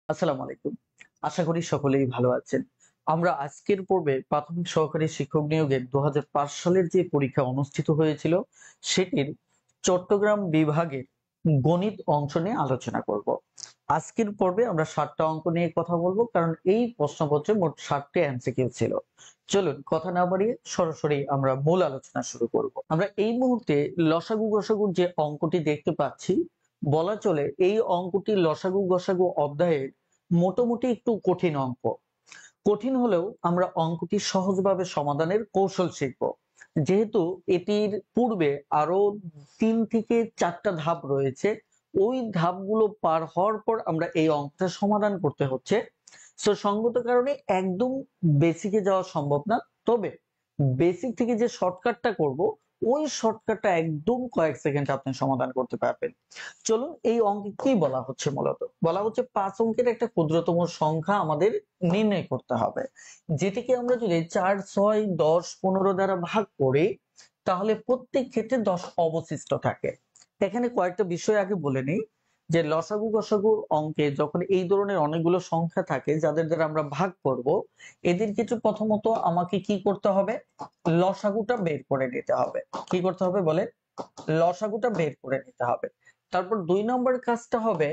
আসসালামু আলাইকুম। আশা করি সকলেই ভালো আছেন। আমরা আজকের পর্বে প্রাথমিক সহকারী শিক্ষক নিয়োগের ২০০৫ সালের যে পরীক্ষা অনুষ্ঠিত হয়েছিল, সেটির চট্টগ্রাম বিভাগের গণিত অংশ নিয়ে আলোচনা করব। আজকের পর্বে আমরা ৭ টা অঙ্ক নিয়ে কথা বলব, কারণ এই প্রশ্নপত্রে মোট ৭ টি এমসিকিউ ছিল। চলুন কথা না বাড়িয়ে সরাসরি আমরা মূল আলোচনা শুরু করব। আমরা এই মুহূর্তে লসাগু গসাগুর যে অঙ্কটি দেখতে পাচ্ছি, বলা চলে এই অঙ্কটি লসাগু গসাগু অধ্যায়ের মোটামুটি একটু কঠিন অঙ্ক। কঠিন হলেও আমরা অঙ্কটি সহজভাবে সমাধানের কৌশল শিখব। যেহেতু এটির পূর্বে আরো ৩ থেকে ৪টা ধাপ রয়েছে, ওই ধাপগুলো পার হওয়ার পর আমরা এই অঙ্কটা সমাধান করতে হচ্ছে। সো সঙ্গত কারণে একদম বেসিকে যাওয়া সম্ভব না। তবে বেসিক থেকে যে শর্টকাটটা করব, ওই শর্টকাটটা একদম কয়েক সেকেন্ডে আপনি সমাধান করতে পারবেন। চলুন, এই অঙ্কে কি বলা হচ্ছে? মূলত বলা হচ্ছে ৫ অঙ্কের একটা ক্ষুদ্রতম সংখ্যা আমাদের নির্ণয় করতে হবে, যেটিকে আমরা যদি ৪, ৬, ১০, ১৫ দ্বারা ভাগ করি, তাহলে প্রত্যেক ক্ষেত্রে ১০ অবশিষ্ট থাকে। এখানে কয়েকটা বিষয় আগে বলে নিই, যে লসাগু গসাগুর অঙ্কে যখন এই ধরনের অনেকগুলো সংখ্যা থাকে যাদের দ্বারা আমরা ভাগ করব, এদের ক্ষেত্রে প্রথমত আমাকে কি করতে হবে? লসাগুটা বের করে নিতে হবে। কি করতে হবে বলে? লসাগুটা বের করে নিতে হবে। তারপর ২ নম্বর কাজটা হবে,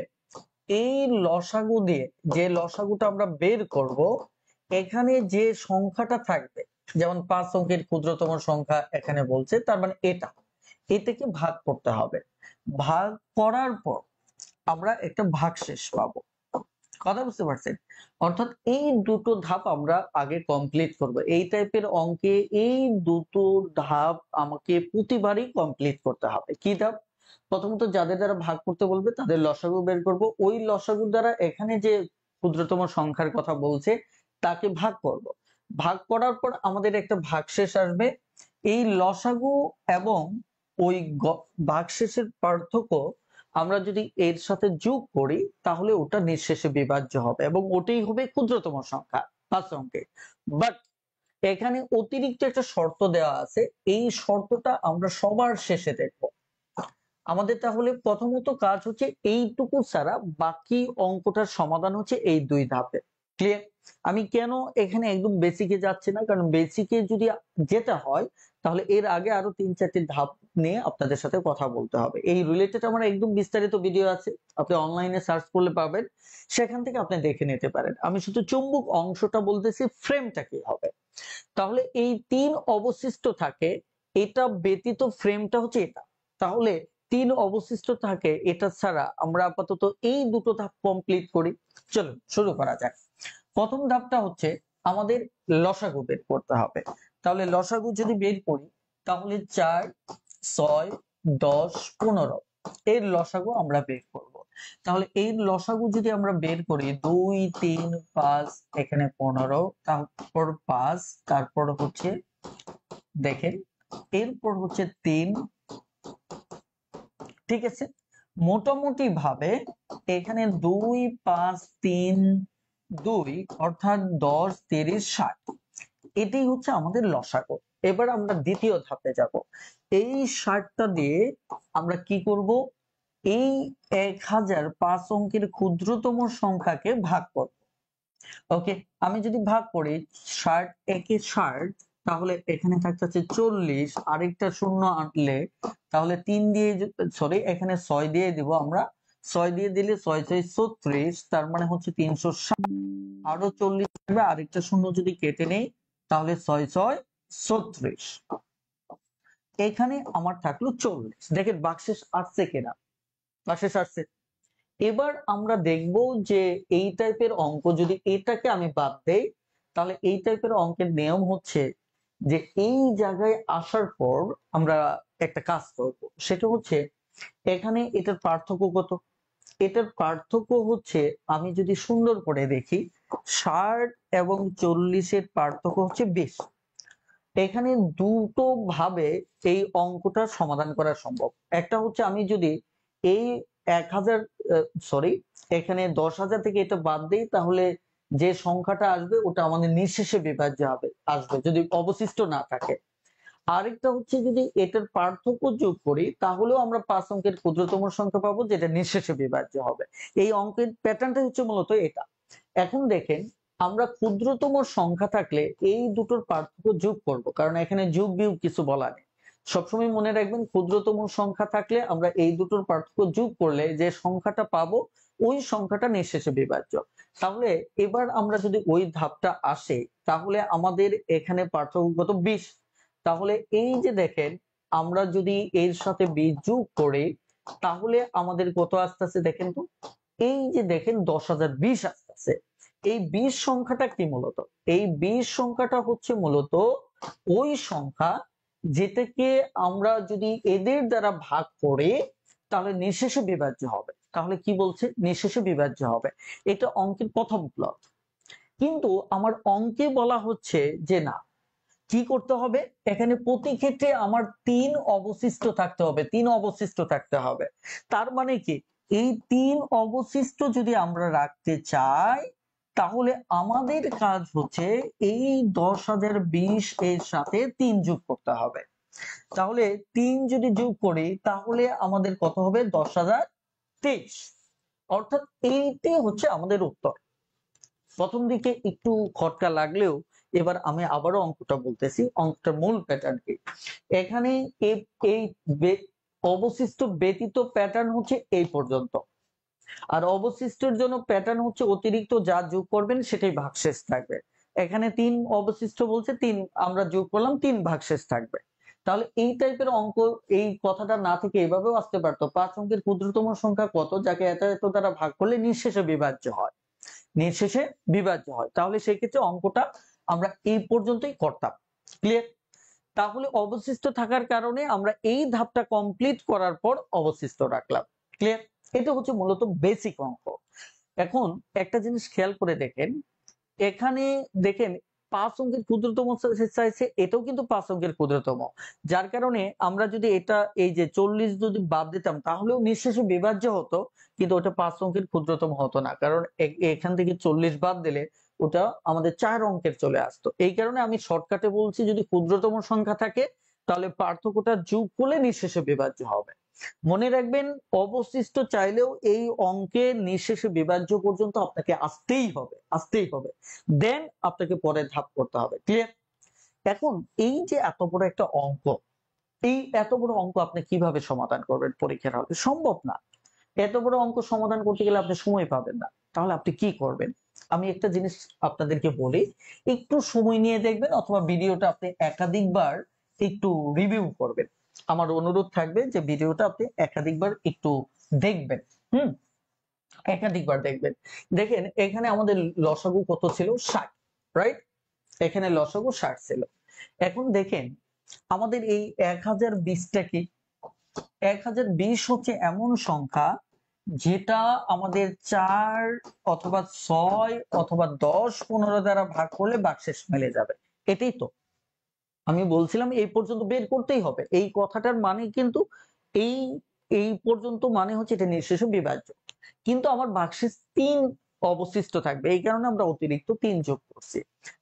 এই লসাগু দিয়ে যে লসাগুটা আমরা বের করব, এখানে যে সংখ্যাটা থাকবে, যেমন ৫ অঙ্কের ক্ষুদ্রতম সংখ্যা এখানে বলছে, তার মানে এটাকে ভাগ করতে হবে। ভাগ করার পর আমরা একটা ভাগশেষ পাবো। কথা বুঝতে পারছেন? অর্থাৎ এই দুটো ধাপ আমরা আগে কমপ্লিট করব। এই টাইপের অঙ্কে এই দুটো ধাপ আমাকে প্রতিবারই কমপ্লিট করতে হবে। কি ধাপ? প্রথমত যাদের দ্বারা ভাগ করতে বলবে তাদের লসাগু বের করব। ওই লসাগুর দ্বারা এখানে যে ক্ষুদ্রতম সংখ্যার কথা বলছে তাকে ভাগ করব। ভাগ করার পর আমাদের একটা ভাগশেষ আসবে। এই লসাগু এবং ওই ভাগশেষের পার্থক্য আমরা যদি এর সাথে যোগ করি, তাহলে ওটা নিঃশেষে বিভাজ্য হবে এবং ওটাই হবে ক্ষুদ্রতম সংখ্যা ৫ অঙ্কে। বাট এখানে অতিরিক্ত একটা শর্ত দেওয়া আছে, এই শর্তটা আমরা সবার শেষে দেখব। আমাদের তাহলে প্রথমত কাজ হচ্ছে এইটুকু ছাড়া বাকি অঙ্কটার সমাধান হচ্ছে এই ২ ধাপে। ক্লিয়ার? আমি কেন এখানে একদম বেসিকে যাচ্ছি না, কারণ বেসিকে যদি যেতে হয় তাহলে এর আগে আরো ৩-৪টি ধাপ নিয়ে আপনাদের সাথে কথা বলতে হবে। এই রিলেটেড আমার একদম বিস্তারিত ভিডিও আছে, আপনি অনলাইনে সার্চ করলে পাবেন, সেখান থেকে আপনি দেখে নিতে পারেন। আমি শুধু চুম্বক অংশটা বলতেছি, ফ্রেমটা কি হবে। তাহলে এই ৩ অবশিষ্ট থাকে, এটা ব্যতীত ফ্রেমটা হচ্ছে এটা। তাহলে ৩ অবশিষ্ট থাকে, এটা ছাড়া আমরা আপাতত এই দুটো ধাপ কমপ্লিট করি। চলুন শুরু করা যাক। প্রথম ধাপটা হচ্ছে আমাদের লসাগু বের করতে হবে। তাহলে লসাগু যদি বের করি, তাহলে ৪, ৬, ১০, ১৫ এর লসাগু আমরা বের করব। তাহলে এর লসাগু যদি আমরা বের করি, ২, ৩, ৫, এখানে ১৫, তারপর ৫, তারপর হচ্ছে দেখেন, এরপর হচ্ছে ৩। ঠিক আছে? মোটামুটি ভাবে এখানে ২, ৫, ৩, ২ অর্থাৎ ১০, ৩০, ৬০ এটাই হচ্ছে আমাদের লসাগু। এবার আমরা দ্বিতীয় ধাপে যাব। এই ৬০ টা দিয়ে আমরা কি করব? এই ১০০০ ৫ অঙ্কের ক্ষুদ্রতম সংখ্যাকে ভাগ করব। ওকে, আমি যদি ভাগ করি ৬০ একে ৬০, তাহলে এখানে থাকতে হচ্ছে ৪০, আরেকটা শূন্য আনলে তাহলে ৩ দিয়ে সরি এখানে ৬ দিয়ে দিব আমরা। ৬ দিয়ে দিলে ৬ ৬ ৩৬, তার মানে হচ্ছে ৩৬০। আরো ৪০ থাকবে, আরেকটা শূন্য যদি কেটে নেই তাহলে ৬ ৬ ৩৬। এখানে আমার থাকলো ৪০। দেখেন বাক্সেস আসছে কিনা? বাক্সেস আসছে। এবার আমরা দেখব যে এই টাইপের অঙ্ক যদি এটাকে আমি বাদ দেই, তাহলে এই টাইপের অঙ্কের নিয়ম হচ্ছে যে এই জায়গায় আসার পর আমরা একটা কাজ করব। সেটা হচ্ছে এখানে এটার পার্থক্য কত? এটার পার্থক্য হচ্ছে, আমি যদি সুন্দর করে দেখি, ৬০ এবং ৪০ এর পার্থক্য হচ্ছে ২০। এখানে দুটো ভাবে এই অঙ্কটা সমাধান করা সম্ভব। একটা হচ্ছে আমি যদি এই ১০০০ সরি এখানে ১০০০০ থেকে এটা বাদ দেই, তাহলে যে সংখ্যাটা আসবে ওটা আমাদের নিঃশেষে বিভাজ্য হবে আসবে, যদি অবশিষ্ট না থাকে। আরেকটা হচ্ছে যদি এটার পার্থক্য যোগ করি তাহলেও আমরা 5 অঙ্কের ক্ষুদ্রতম সংখ্যা পাবো, যেটা নিঃশেষে বিভাজ্য হবে। এই অঙ্কের প্যাটার্নটা হচ্ছে মূলত এটা। এখন দেখেন, আমরা ক্ষুদ্রতম সংখ্যা থাকলে এই দুটোর পার্থক্য যোগ করব, কারণ এখানে যোগ বিয়োগ কিছু বলা নেই। সবসময় মনে রাখবেন, ক্ষুদ্রতম সংখ্যা থাকলে আমরা এই দুটোর পার্থক্য যোগ করলে যে সংখ্যাটা পাবো ওই সংখ্যাটা নিঃশেষে বিভাজ্য। তাহলে এবার আমরা যদি ওই ধাপটা আসে, তাহলে আমাদের এখানে পার্থক্য কত? 20। তাহলে এই যে দেখেন, আমরা যদি এর সাথে 20 যোগ করি তাহলে আমাদের কত আসতেছে দেখেন তো। এই যে দেখেন 10,020 আসতেছে। এই 20 সংখ্যাটা কি মূলত? এই 20 সংখ্যাটা হচ্ছে মূলত ওই সংখ্যা যেটাকে আমরা যদি এদের দ্বারা ভাগ করে তাহলে নিঃশেষে বিভাজ্য হবে। তাহলে কি বলছে? নিঃশেষে বিভাজ্য হবে। এটা অঙ্কের প্রথম প্লট। কিন্তু আমার অঙ্কে বলা হচ্ছে যে না, কি করতে হবে? এখানে প্রতি ক্ষেত্রে আমার 3 অবশিষ্ট থাকতে হবে, 3 অবশিষ্ট থাকতে হবে। তার মানে কি, এই 3 অবশিষ্ট যদি আমরা রাখতে চাই তাহলে আমাদের কাজ হচ্ছে এই 10,020 এর সাথে 3 যোগ করতে হবে। তাহলে 3 যদি যোগ করি তাহলে আমাদের কত হবে? 10,023। অর্থাৎ এইটাই হচ্ছে আমাদের উত্তর। প্রথম দিকে একটু খটকা লাগলেও এবার আমি আবারও অঙ্কটা বলতেছি, অঙ্কটার মূল প্যাটার্ন কি। এখানে এই অবশিষ্ট ব্যতীত প্যাটার্ন হচ্ছে এই পর্যন্ত, আর অবশিষ্টের জন্য প্যাটার্ন হচ্ছে অতিরিক্ত যা যোগ করবেন সেটাই ভাগশেষ থাকবে। এখানে 3 অবশিষ্ট বলছে, 3 আমরা যোগ করলাম, 3 ভাগশেষ থাকবে। তাহলে এই টাইপের অঙ্ক, এই কথাটা না থেকে এভাবেও আসতে পারতো, 5 অঙ্কের ক্ষুদ্রতম সংখ্যা কত যাকে এত এত দ্বারা ভাগ করলে নিঃশেষে বিভাজ্য হয়, নিঃশেষে বিভাজ্য হয়। তাহলে সেই ক্ষেত্রে অঙ্কটা আমরা এই পর্যন্তই করতাম। ক্লিয়ার? তাহলে অবশিষ্ট থাকার কারণে আমরা এই ধাপটা কমপ্লিট করার পর অবশিষ্ট রাখলাম। ক্লিয়ার? এটা হচ্ছে মূলত বেসিক অঙ্ক। এখন একটা জিনিস খেয়াল করে দেখেন, এখানে দেখেন 5 অঙ্কের ক্ষুদ্রতম চাইছে, এটাও কিন্তু 5 অঙ্কের ক্ষুদ্রতম। যার কারণে আমরা যদি এটা এই যে 40 যদি বাদ দিতাম তাহলেও নিঃশেষে বিভাজ্য হতো, কিন্তু ওটা 5 অঙ্কের ক্ষুদ্রতম হতো না, কারণ এখান থেকে 40 বাদ দিলে ওটা আমাদের 4 অঙ্কের চলে আসতো। এই কারণে আমি শর্টকাটে বলছি, যদি ক্ষুদ্রতম সংখ্যা থাকে তাহলে পার্থক্যটা যোগ করলে নিঃশেষে বিভাজ্য হবে। মনে রাখবেন, অবশিষ্ট চাইলেও এই অঙ্কের নিঃশেষে বিভাজ্য পর্যন্ত আপনাকে আসতেই হবে, আসতেই হবে। দেন আপনাকে পরের ধাপ করতে হবে। ক্লিয়ার? এখন এই যে এত বড় একটা অঙ্ক, এই এত বড় অঙ্ক আপনি কিভাবে সমাধান করবেন পরীক্ষার হলে? সম্ভব না। এত বড় অঙ্ক সমাধান করতে গেলে আপনি সময় পাবেন না। তাহলে আপনি কি করবেন? আমি একটা জিনিস আপনাদেরকে বলি, একটু সময় নিয়ে দেখবেন অথবা ভিডিওটা আপনি একাধিকবার একটু রিভিউ করবেন। আমার অনুরোধ থাকবে যে ভিডিওটা আপনি একাধিকবার একটু দেখবেন। হুম, একাধিকবার দেখবেন। দেখেন এখানে আমাদের লসাগু কত ছিল? 60, রাইট? এখানে লসাগু 60 ছিল। এখন দেখেন আমাদের এই 1020টা কি? 1020 হচ্ছে এমন সংখ্যা যেটা আমাদের 4 অথবা 6 অথবা 10, 15 দ্বারা ভাগ করলে ভাগশেষ মিলে যাবে। এটাই তো আমি বলছিলাম, এই পর্যন্ত বের করতেই হবে। এই কথাটার মানে কিন্তু এই এই পর্যন্ত মানে হচ্ছে এটা নিঃশেষে বিভাজ্য, কিন্তু আমার ভাগশেষ 3 অবশিষ্ট থাকবে, এই কারণে আমরা অতিরিক্ত 3 যোগ করছি।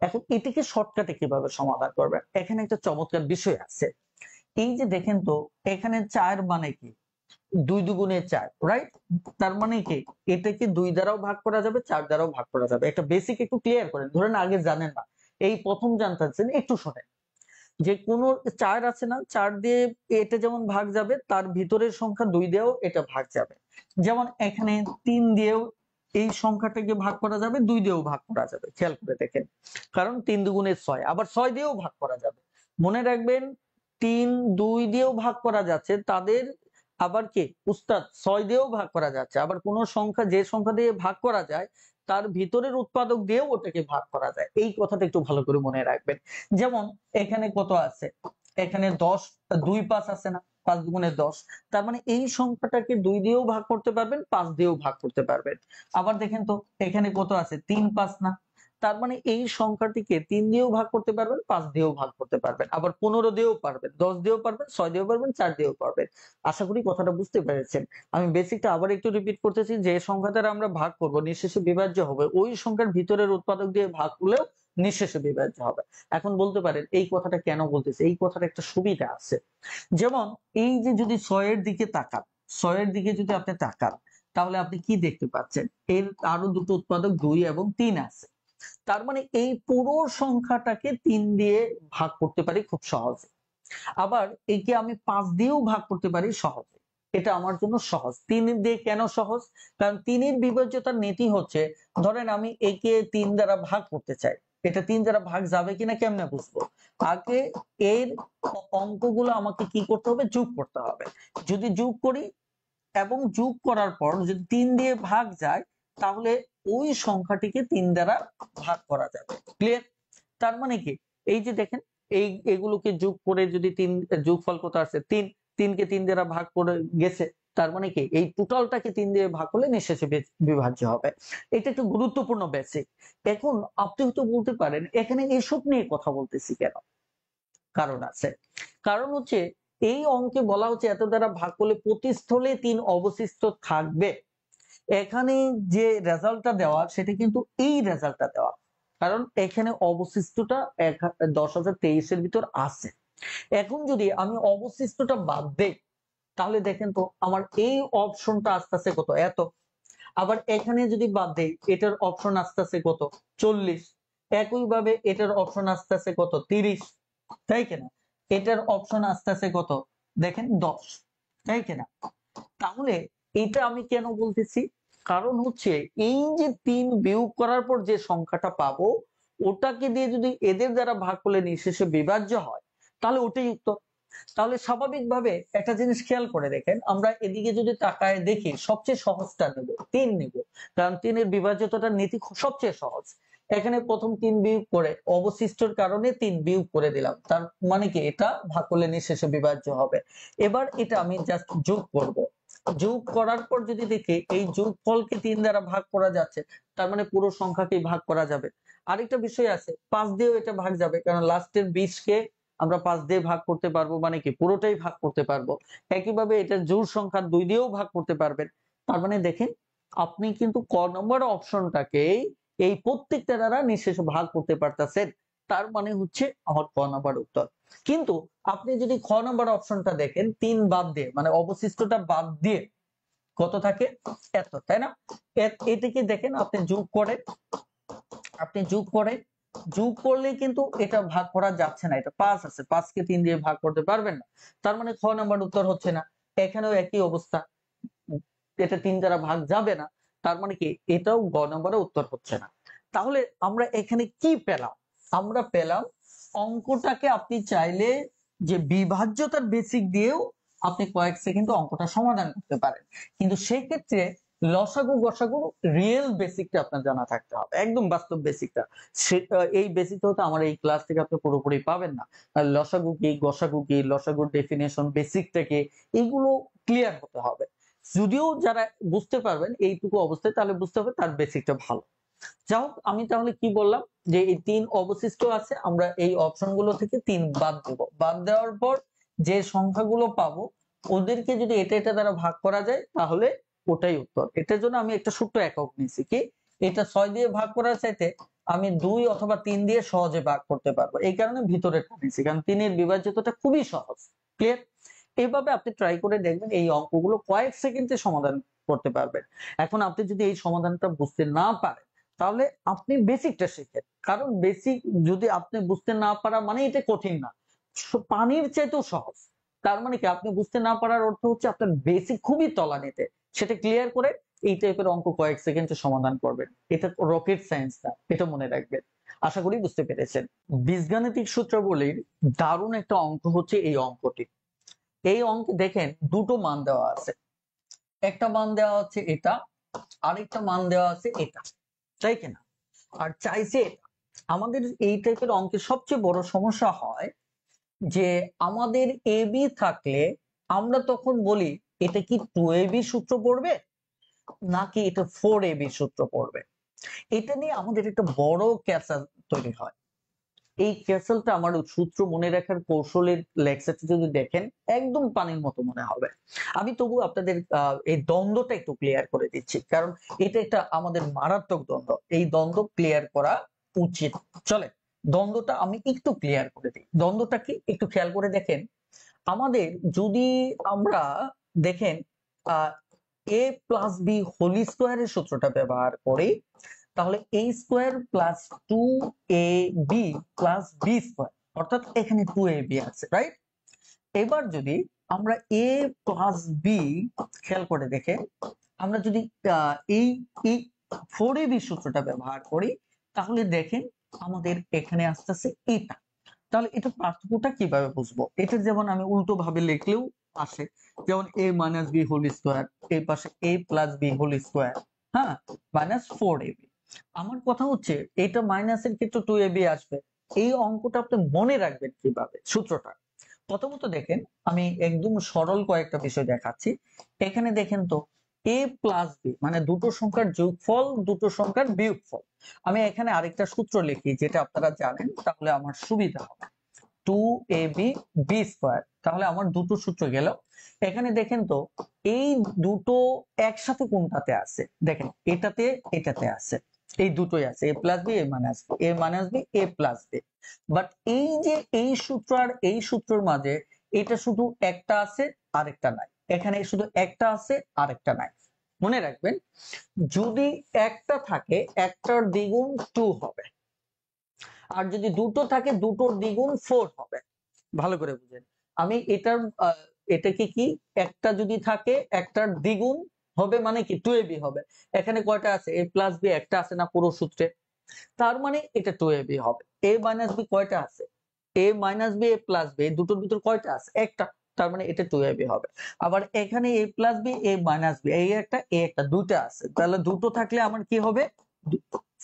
এখন এটিকে শর্টকাটে কিভাবে সমাধান করবেন? এখানে একটা চমৎকার বিষয় আছে। এই যে দেখেন তো, এখানে 4 মানে কি? 2 দুগুণে 4, রাইট? তার মানে কি এটাকে 2 দ্বারাও ভাগ করা যাবে, 4 দ্বারাও ভাগ করা যাবে। একটা বেসিক একটু ক্লিয়ার করেন, ধরেন আগে জানেন না, এই প্রথম জানতেছেন, একটু শোনেন। যে কোনো 4 আছে না, 4 দিয়ে এটা যেমন ভাগ যাবে, তার ভিতরের সংখ্যা 2 দিয়েও এটা ভাগ যাবে। যেমন এখানে 3 দিয়েও এই সংখ্যাটাকে ভাগ করা যাবে, 2 দিয়েও ভাগ করা যাবে। খেয়াল করে দেখেন, কারণ 3 দুগুণে 6, আবার 6 দিয়েও ভাগ করা যাবে। মনে রাখবেন, 3 2 দিয়েও ভাগ করা যাচ্ছে তাদের, আবার কি উস্তাদ 6 দিয়েও ভাগ করা যাচ্ছে। আবার কোন সংখ্যা, যে সংখ্যা দিয়ে ভাগ করা যায় তার ভিতরের উৎপাদক দিয়েও ওটাকে ভাগ করা যায়। এই কথাটা একটু ভালো করে মনে রাখবেন। যেমন এখানে কত আছে? এখানে 10, 2 5 আছে না, 5 দুগুণে 10। তার মানে এই সংখ্যাটাকে 2 দিয়েও ভাগ করতে পারবেন, 5 দিয়েও ভাগ করতে পারবেন। আবার দেখেন তো এখানে কত আছে? 3 5 না, তার মানে এই সংখ্যাটিকে 3 দিয়েও ভাগ করতে পারবেন, 5 দিয়েও ভাগ করতে পারবেন, আবার 15 দিয়েও পারবেন, 10 দিয়েও পারবেন, 6 দিয়েও পারবেন, 4 দিয়েও পারবেন। আশা করি কথাটা বুঝতে পেরেছেন। আমি বেসিকটা আবার একটু রিপিট করতেছি, যে সংখ্যা দ্বারা আমরা ভাগ করব নিঃশেষে বিভাজ্য হবে, ওই সংখ্যার ভিতরের উৎপাদক দিয়ে ভাগ করলেও নিঃশেষে বিভাজ্য হবে। এখন বলতে পারেন এই কথাটা কেন বলতেছে, এই কথার একটা সুবিধা আছে। যেমন এই যে যদি 6 এর দিকে তাকান, 6 এর দিকে যদি আপনি তাকান, তাহলে আপনি কি দেখতে পাচ্ছেন, এর আরো দুটো উৎপাদক 2 এবং 3 আছে। তার মানে এই পুরো সংখ্যাটাকে 3 দিয়ে ভাগ করতে পারি খুব সহজে। আবার একে আমি 5 দিয়েও ভাগ করতে পারি সহজে। এটা আমার জন্য সহজ। 3 দিয়ে কেন সহজ? কারণ 3 এর বিভাজ্যতার নীতি হচ্ছে, ধরেন আমি একে 3 দ্বারা ভাগ করতে চাই। এটা 3 দ্বারা ভাগ যাবে কিনা কেমনে বুঝবো? আগে এর অঙ্কগুলো আমাকে কি করতে হবে? যোগ করতে হবে। যদি যোগ করি এবং যোগ করার পর যদি 3 দিয়ে ভাগ যায়, তাহলে ওই সংখ্যাটিকে 3 দ্বারা ভাগ করা যাবে। ক্লিয়ার? তার মানে কি, এই যে দেখেন, এগুলোকে যোগ করে যদি 3 যোগফল কত আসছে 3, 3 কে 3 দ্বারা ভাগ করে গেছে, তার মানে কি এই টোটালটাকে 3 দিয়ে ভাগ করলে নিঃশেষে বিভাজ্য হবে। এটা একটু গুরুত্বপূর্ণ বেসিক। এখন আপনি হয়তো বলতে পারেন এখানে এসব নিয়ে কথা বলতেছি কেন? কারণ আছে। কারণ হচ্ছে এই অঙ্কে বলা হচ্ছে এত দ্বারা ভাগ করলে প্রতিস্থলে 3 অবশিষ্ট থাকবে। এখানে যে রেজাল্টটা দেওয়া সেটা কিন্তু এই রেজাল্টটা দেওয়া, কারণ এখানে অবশিষ্টটা 10,023 এর ভিতর আছে। এখন যদি আমি অবশিষ্টটা বাদ দেই, তাহলে দেখেন তো আমার এই অপশনটা আসতেছে কত, এত। আবার এখানে যদি বাদ দেই, এটার অপশন আসতেছে কত, 40। একইভাবে এটার অপশন আসতেছে কত, 30। তাই কিনা? এটার অপশন আসতেছে কত, দেখেন 10। তাই কিনা? তাহলে এটা আমি কেন বলতেছি? কারণ হচ্ছে এই যে 3 বিয়োগ করার পর যে সংখ্যাটা পাবো, ওটাকে দিয়ে যদি এদের দ্বারা ভাগ করলে নিঃশেষে বিভাজ্য হয়, তাহলে ওটাই উত্তর। তাহলে স্বাভাবিকভাবে একটা জিনিস খেয়াল করে দেখেন, আমরা এদিকে যদি তাকায় দেখি সবচেয়ে সহজটা নেব, 3 নেব। কারণ 3 এর বিভাজ্যতার নীতি সবচেয়ে সহজ। এখানে প্রথম 3 বিয়োগ করে অবশিষ্টর কারণে 3 বিয়োগ করে দিলাম, তার মানে কি এটা ভাগ করলে নিঃশেষে বিভাজ্য হবে। এবার এটা আমি জাস্ট যোগ করব। যোগ করার পর যদি দেখি এই যোগফলকে 3 দ্বারা ভাগ করা যাচ্ছে, তার মানে পুরো সংখ্যাকেই ভাগ করা যাবে। আরেকটা বিষয় আছে, 5 দিয়েও এটা ভাগ যাবে, কারণ লাস্টের 20 কে আমরা 5 দিয়ে ভাগ করতে পারবো, মানে কি পুরোটাই ভাগ করতে পারবো। একইভাবে এটা জোড় সংখ্যা 2 দিয়েও ভাগ করতে পারবেন। তার মানে দেখেন, আপনি কিন্তু ক নম্বর অপশনটাকে এই প্রত্যেকটা দ্বারা নিঃশেষে ভাগ করতে পারতেছেন। তার মানে হচ্ছে আমার ক নম্বর উত্তর। কিন্তু আপনি যদি খ নম্বর অপশনটা দেখেন, 3 বাদ দিয়ে মানে অবশিষ্টটা বাদ দিয়ে কত থাকে, এত, তাই না? এটাকে দেখেন আপনি যোগ করেন, আপনি যোগ করেন, যোগ করলে কিন্তু এটা ভাগ করা যাচ্ছে না, এটা 5 আছে, 5 কে 3 দিয়ে ভাগ করতে পারবেন না। তার মানে খ নাম্বার উত্তর হচ্ছে না। এখানেও একই অবস্থা, এটা 3 দ্বারা ভাগ যাবে না। তার মানে কি এটাও গ নম্বরের উত্তর হচ্ছে না। তাহলে আমরা এখানে কি পেলাম? আমরা পেলাম অঙ্কটাকে আপনি চাইলে যে বিভাজ্যতার বেসিক দিয়েও আপনি কয়েক সেকেন্ডে অঙ্কটা সমাধান করতে পারেন, কিন্তু সেক্ষেত্রে লসাগু গসাগু রিয়েল বেসিকটা আপনার জানা থাকতে হবে, একদম বাস্তব বেসিকটা। এই বেসিকটা হয়তো আমার এই ক্লাস থেকে আপনি পুরোপুরি পাবেন না। আর লসাগু কি, গসাগু কি, লসাগুর ডেফিনেশন, বেসিকটা কি, এগুলো ক্লিয়ার হতে হবে। যদিও যারা বুঝতে পারবেন এইটুকু অবস্থায়, তাহলে বুঝতে হবে তার বেসিকটা ভালো। যাই হোক, আমি তাহলে কি বললাম, যে এই 3 অবশিষ্ট আছে, আমরা এই অপশন গুলো থেকে 3 বাদ দেব। বাদ দেওয়ার পর যে সংখ্যাগুলো পাবো, ওদেরকে যদি এটা এটা দ্বারা ভাগ করা যায়, তাহলে ওটাই উত্তর। এটার জন্য আমি একটা ছোট্ট একক নিয়েছি, কি এটা 6 দিয়ে ভাগ করার চাইতে আমি 2 অথবা 3 দিয়ে সহজে ভাগ করতে পারবো, এই কারণে ভিতরে নিয়েছি, কারণ 3 এর বিভাজ্যতাটা খুবই সহজ। ক্লিয়ার? এইভাবে আপনি ট্রাই করে দেখবেন, এই অঙ্কগুলো কয়েক সেকেন্ডে সমাধান করতে পারবেন। এখন আপনি যদি এই সমাধানটা বুঝতে না পারেন, তাহলে আপনি বেসিকটা শিখেন, কারণ বেসিক যদি আপনি বুঝতে না পারা মানে এটা কঠিন না, পানির চাইতেও সহজ। তার মানে কি আপনি বুঝতে না পারার অর্থ হচ্ছে আপনার বেসিক খুবই তলানিতে। সেটা ক্লিয়ার করে এই টাইপের অঙ্ক কয়েক সেকেন্ডে সমাধান করবেন। এটা রকেট সায়েন্স না, এটা মনে রাখবেন। আশা করি বুঝতে পেরেছেন। বীজগাণিতিক সূত্রাবলীর দারুণ একটা অঙ্ক হচ্ছে এই অঙ্কটি। এই অঙ্কে দেখেন দুটো মান দেওয়া আছে, একটা মান দেওয়া আছে এটা, আরেকটা মান দেওয়া আছে এটা, তাই কিনা? আর চাইছে এটা। আমাদের এই টাইপের অঙ্কের সবচেয়ে বড় সমস্যা হয় যে আমাদের এ বি থাকলে আমরা তখন বলি এটা কি 2ab সূত্র পড়বে নাকি এটা 4ab সূত্র পড়বে। এটা নিয়ে আমাদের একটা বড় ক্যাসাল তৈরি হয়। এই ক্যাসেলটা আমার সূত্র মনে রাখার কৌশলের লেকচারটা যদি দেখেন, একদম পানির মতো মনে হবে। আমি তবু আপনাদের এই দ্বন্দ্বটা একটু ক্লিয়ার করে দিচ্ছি, কারণ এটা একটা আমাদের মারাত্মক দ্বন্দ্ব। এই দ্বন্দ্ব ক্লিয়ার করা উচিত। চলে দ্বন্দ্বটা আমি একটু ক্লিয়ার করে দিই। দ্বন্দ্বটা কি একটু খেয়াল করে দেখেন। আমাদের যদি আমরা দেখেন a প্লাস বি হোল স্কোয়ারের সূত্রটা ব্যবহার করি, তাহলে a square plus 2ab plus B square, অর্থাৎ এখানে 2ab আছে, রাইট? এবার যদি আমরা a প্লাস বি খেয়াল করে দেখে, আমরা যদি এই এই 4ab সূত্রটা ব্যবহার করি, তাহলে দেখেন আমাদের এখানে আসতেছে এটা। তাহলে এটা পার্থক্যটা কিভাবে বুঝবো? এটা যেমন আমি উল্টো ভাবে লিখলেও আসে, যেমন a minus B whole square, এই পাশে a plus B whole square, হ্যাঁ, মাইনাস 4ab। আমার কথা হচ্ছে এটা মাইনাসের ক্ষেত্রে 2ab আসবে। এই অঙ্কটা আপনি মনে রাখবেন কিভাবে সূত্রটা? প্রথমত দেখেন, আমি একদম সরল কয়েকটা বিষয় দেখাচ্ছি। এখানে দেখেন তো a প্লাস বি মানে দুটো সংখ্যার যোগফল, দুটো সংখ্যার বিয়োগফল। আমি এখানে আরেকটা সূত্র লিখি যেটা আপনারা জানেন, তাহলে আমার সুবিধা হবে। 2ab বি স্কোয়ার, তাহলে আমার দুটো সূত্র গেল। এখানে দেখেন তো এই দুটো একসাথে কোনটাতে আছে? দেখেন এটাতে এটাতে আছে, এই দুটোই আছে, a plus B, a minus B, a plus B. But এই যে এই সূত্র আর এই সূত্রের মাঝে এটা শুধু একটা আছে আরেকটা নাই, এখানে শুধু একটা আছে আরেকটা নাই। মনে রাখবেন, যদি একটা থাকে একটার দ্বিগুণ 2 হবে, আর যদি দুটো থাকে দুটোর দ্বিগুণ 4 হবে। ভালো করে বুঝেন, আমি এটার এটাকে কি, একটা যদি থাকে একটার দ্বিগুণ হবে মানে কি 2ab হবে। এখানে কয়টা আছে? a প্লাস বি একটা আছে না পুরো সূত্রে, তার মানে এটা 2ab হবে। a মাইনাস বি কয়টা আছে? a minus B, a plus B, দুটোর ভিতর কয়টা আছে? একটা, তার মানে এটা 2ab হবে। আবার এখানে a plus B, a minus B, এই একটা এ একটা, দুটো আছে, তাহলে দুটো থাকলে আমার কি হবে?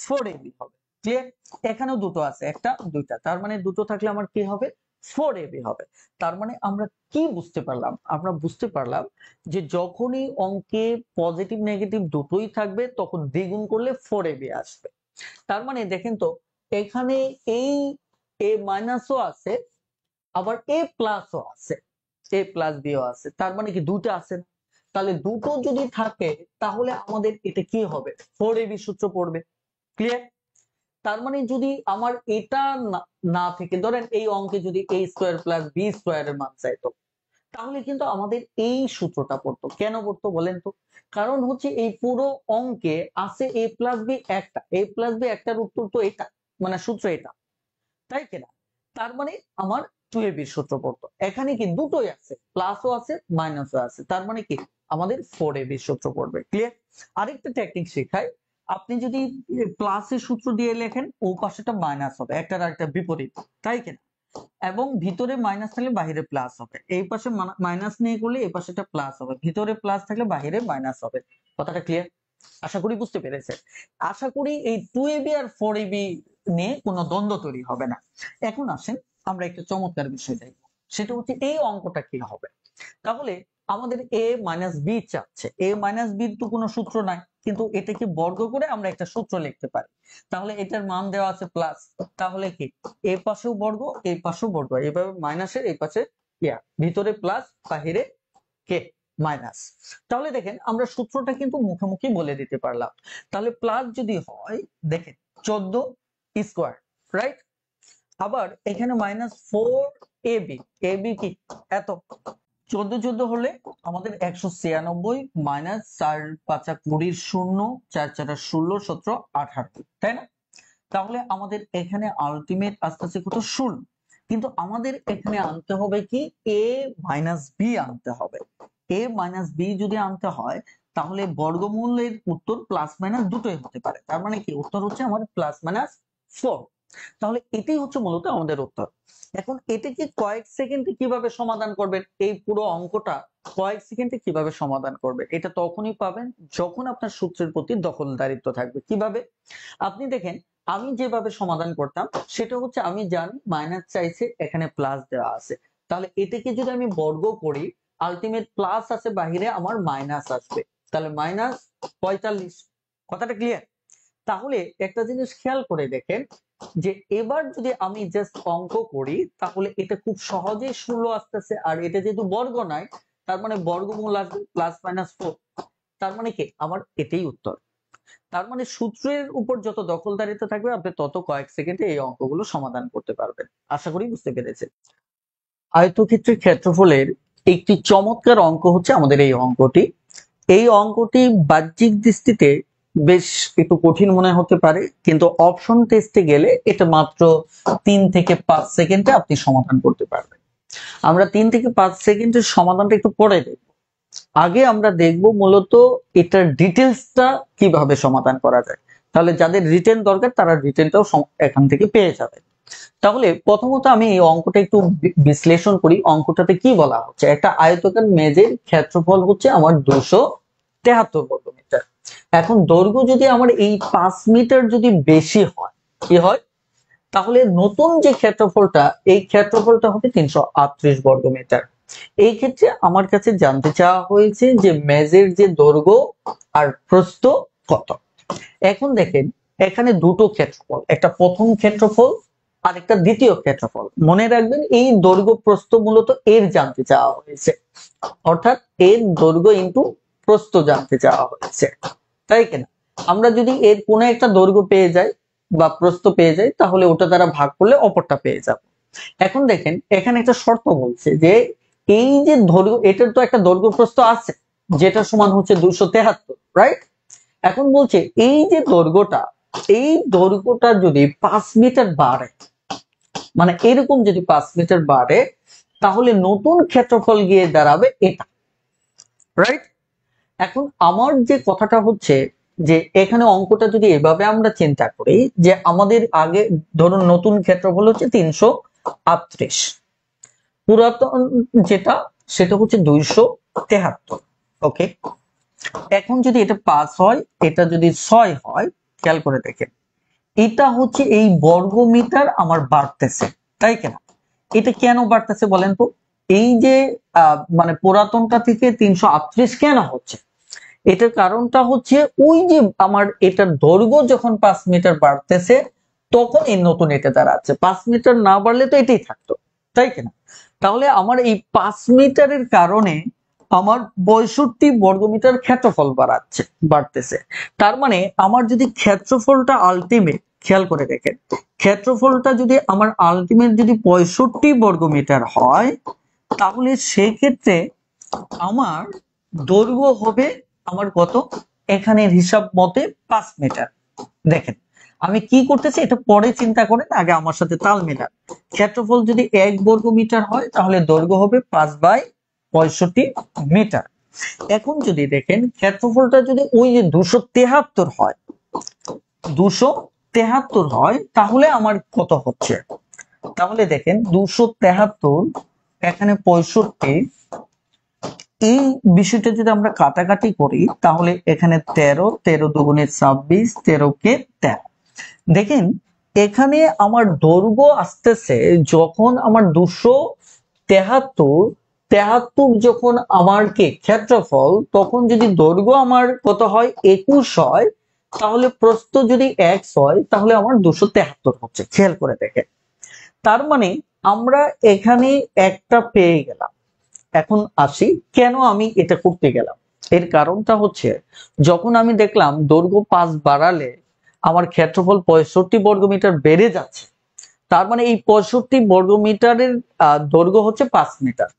4ab হবে। ক্লিয়ার? এখানেও দুটো আছে, একটা দুইটা, তার মানে দুটো থাকলে আমার কি হবে? 4ab হবে। তার মানে আমরা কি বুঝতে পারলাম? আমরা বুঝতে পারলাম যে যখনই অঙ্কে পজিটিভ নেগেটিভ দুটোই থাকবে তখন দ্বিগুণ করলে 4ab আসবে। তার মানে দেখেন তো এখানে এই a মাইনাসও আছে, আবার a প্লাসও আছে, a প্লাস বিও আছে, তার মানে কি দুটো আছে না? তাহলে দুটো যদি থাকে তাহলে আমাদের এটা কি হবে? 4ab সূত্র পড়বে। ক্লিয়ার? তার মানে যদি আমার এটা না থেকে, ধরেন এই অঙ্কে যদি a স্কোয়ার প্লাস বি স্কোয়ারের মান চাইতো, তাহলে কিন্তু আমাদের এই সূত্রটা পড়তো। কেন পড়তো বলেন তো? কারণ হচ্ছে এই পুরো অঙ্কে আছে a প্লাস বি একটা, a প্লাস বি একটার উত্তর তো এটা, মানে সূত্র এটা, তাই কিনা? তার মানে আমার 2ab এর সূত্র পড়তো। এখানে কি দুটোই আছে, প্লাসও আছে মাইনাসও আছে, তার মানে কি আমাদের 4ab এর সূত্র পড়বে। ক্লিয়ার? আরেকটা টেকনিক শেখাই, আপনি যদি প্লাসের সূত্র দিয়ে লেখেন ও পাশেটা মাইনাস হবে, একটার আরেকটা বিপরীত, তাই কিনা? এবং ভিতরে মাইনাস থাকলে বাহিরে প্লাস হবে, এই পাশে মাইনাস নিয়ে করলে এই পাশেটা প্লাস হবে, ভিতরে প্লাস থাকলে বাহিরে মাইনাস হবে। কথাটা ক্লিয়ার? আশা করি বুঝতে পেরেছেন। আশা করি এই 2ab আর 4ab নিয়ে কোনো দ্বন্দ্ব তৈরি হবে না। এখন আসেন আমরা একটা চমৎকার বিষয় দেখব, সেটা হচ্ছে এই অঙ্কটা কি হবে। তাহলে আমাদের a মাইনাস বি চাচ্ছে, a মাইনাস বির তো কোনো সূত্র নাই, কিন্তু এটাকে বর্গ করে আমরা একটা সূত্র লিখতে পারি। তাহলে এটার মান দেওয়া আছে প্লাস, তাহলে কি এই পাশেও বর্গ এই পাশেও বর্গ, এইভাবে মাইনাসের এই পাশে ভিতরে প্লাস বাহিরে কে মাইনাস। তাহলে দেখেন আমরা সূত্রটা কিন্তু মুখোমুখি বলে দিতে পারলাম। তাহলে প্লাস যদি হয়, দেখেন 14 স্কোয়ার, রাইট? আবার এখানে মাইনাস 4ab, ab কি এত, 14 হলে আমাদের 196 মাইনাস 4 5 20 শূন্য 4 4 16 17 18, তাই না? তাহলে আমাদের এখানে আলটিমেট আসতেছে কত? 16। কিন্তু আমাদের এখানে আনতে হবে কি, a মাইনাস বি আনতে হবে। a মাইনাস বি যদি আনতে হয়, তাহলে বর্গমূলের উত্তর প্লাস মাইনাস দুটোই হতে পারে, তার মানে কি উত্তর হচ্ছে আমাদের প্লাস মাইনাস 4। তাহলে এটাই হচ্ছে মূলত আমাদের উত্তর। এখন এটাকে কয়েক সেকেন্ডে কিভাবে সমাধান করবেন, এই পুরো অঙ্কটা কয়েক সেকেন্ডে কিভাবে সমাধান করবে, এটা তখনই পাবেন যখন আপনার সূত্রের প্রতি দখলদারিত্ব থাকবে। কিভাবে? আপনি দেখেন, আমি যেভাবে সমাধান করতাম সেটা হচ্ছে, আমি জানি মাইনাস চাইছে, এখানে প্লাস দেওয়া আছে, তাহলে এটাকে যদি আমি বর্গ করি, আলটিমেট প্লাস আছে বাহিরে, আমার মাইনাস আসবে, তাহলে মাইনাস 45। কথাটা ক্লিয়ার? তাহলে একটা জিনিস খেয়াল করে দেখেন, যে এবার যদি আমি জাস্ট অঙ্ক করি, তাহলে এটা খুব সহজেই 16 আসতেছে, আর এটা যেহেতু বর্গ নাই, তার মানে বর্গমূল আসবে প্লাস মাইনাস 4, তার মানে কি আমার এটাই উত্তর। তার মানে সূত্রের উপর যত দখলদারিত্ব থাকবে আপনি তত কয়েক সেকেন্ডে এই অঙ্কগুলো সমাধান করতে পারবেন। আশা করি বুঝতে পেরেছেন। আয়তক্ষেত্রের ক্ষেত্রফলের একটি চমৎকার অঙ্ক হচ্ছে আমাদের এই অঙ্কটি। এই অঙ্কটি বাহ্যিক দৃষ্টিতে বেশ একটু কঠিন মনে হতে পারে, কিন্তু অপশন টেস্টে গেলে এটা মাত্র 3 থেকে 5 সেকেন্ডে আপনি সমাধান করতে পারবেন। আমরা 3 থেকে 5 সেকেন্ডের সমাধানটা একটু পরে দেখব। আগে আমরা দেখব মূলত এটার ডিটেলসটা কিভাবে সমাধান করা যায়। তাহলে যাদের রিটেন দরকার তারা রিটেনটাও এখান থেকে পেয়ে যাবে। তাহলে প্রথমত আমি এই অঙ্কটা একটু বিশ্লেষণ করি। অঙ্কটাতে কি বলা হচ্ছে, একটা আয়তকার মেজের ক্ষেত্রফল হচ্ছে আমার 273 বর্গ মিটার। এখন দৈর্ঘ্য যদি আমার এই 5 মিটার যদি বেশি হয়, কি হয়, তাহলে নতুন যে ক্ষেত্রফলটা, এই ক্ষেত্রফলটা হবে 338 বর্গ মিটার। এই ক্ষেত্রে আমার কাছে জানতে চাওয়া হয়েছে যে মেজের যে দৈর্ঘ্য আর প্রস্থ কত। এখন দেখেন এখানে দুটো ক্ষেত্রফল, একটা প্রথম ক্ষেত্রফল আর একটা দ্বিতীয় ক্ষেত্রফল। মনে রাখবেন এই দৈর্ঘ্য প্রস্থ মূলত এর জানতে চাওয়া হয়েছে, অর্থাৎ এর দৈর্ঘ্য ইন্টু প্রস্থ জানতে চাওয়া হয়েছে, তাই কিনা? আমরা যদি এর কোনো একটা দৈর্ঘ্য পেয়ে যাই বা প্রস্থ পেয়ে যাই, তাহলে ওটা দ্বারা ভাগ করলে অপরটা পেয়ে যাব। এখন দেখেন এখানে একটা শর্ত বলছে যে এই যে দৈর্ঘ্য, এটার তো একটা দৈর্ঘ্য প্রস্থ আছে যেটা সমান হচ্ছে 273, রাইট? এখন বলছে এই যে দৈর্ঘ্যটা, এই দৈর্ঘ্যটা যদি 5 মিটার বাড়ে, মানে এরকম যদি 5 মিটার বাড়ে, তাহলে নতুন ক্ষেত্রফল গিয়ে দাঁড়াবে এটা, রাইট? এখন আমার যে কথাটা হচ্ছে যে এখানে অঙ্কটা যদি এভাবে আমরা চিন্তা করি যে আমাদের আগে ধরুন নতুন ক্ষেত্রফল হচ্ছে 338, পুরাতন যেটা সেটা হচ্ছে 273। ওকে, এখন যদি এটা 5 হয়, এটা যদি 6 হয়, খেয়াল করে দেখেন এটা হচ্ছে এই বর্গ মিটার আমার বাড়তেছে, তাই কিনা? এটা কেন বাড়তেছে বলেন তো? এই যে মানে পুরাতনটা থেকে 338 কেন হচ্ছে, এটার কারণটা হচ্ছে ওই যে আমার এটার দৈর্ঘ্য যখন 5 মিটার বাড়তেছে তখন এই নতুন এটা দাঁড়াচ্ছে। 5 মিটার না বাড়লে তো এটাই থাকতো, তাই কিনা? তাহলে আমার এই 5 মিটারের কারণে আমার 62 বর্গমিটার ক্ষেত্রফল বাড়তেছে। তার মানে আমার যদি ক্ষেত্রফলটা আলটিমেট, খেয়াল করে দেখেন, ক্ষেত্রফলটা যদি আমার আলটিমেট যদি 65 বর্গমিটার হয়, তাহলে সেক্ষেত্রে আমার দৈর্ঘ্য হবে আমার কত, এখানের হিসাব মতে 5 মিটার। দেখেন আমি কি করতেছি এটা পরে চিন্তা করেন, আগে আমার সাথে তাল মেলান। ক্ষেত্রফল যদি 1 বর্গ মিটার হয় তাহলে দৈর্ঘ্য হবে 5/65 মিটার। এখন যদি দেখেন ক্ষেত্রফলটা যদি ওই যে 273 হয়, 273 হয়, তাহলে আমার কত হচ্ছে? তাহলে দেখেন 273 এখানে 65, এই বিষয়টা যদি আমরা কাটাকাটি করি তাহলে এখানে 13, 13 দুগুণে 26, 13 কে 13। দেখেন এখানে আমার দৈর্ঘ্য আসতেছে যখন আমার 273 যখন আমার কে ক্ষেত্রফল, তখন যদি দৈর্ঘ্য আমার কত হয় 21 হয়, তাহলে প্রস্থ যদি x হয় তাহলে আমার 273 হচ্ছে। খেয়াল করে দেখেন, তার মানে আমরা এখানে একটা পেয়ে গেলাম। এখন আসি কেন আমি এটা করতে গেলাম। এর কারণটা হচ্ছে যখন আমি দেখলাম দৈর্ঘ্য 5 বাড়ালে আমার ক্ষেত্রফল 65 বর্গমিটার বেড়ে যাচ্ছে, তার মানে এই 65 বর্গমিটারের দৈর্ঘ্য হচ্ছে 5 মিটার,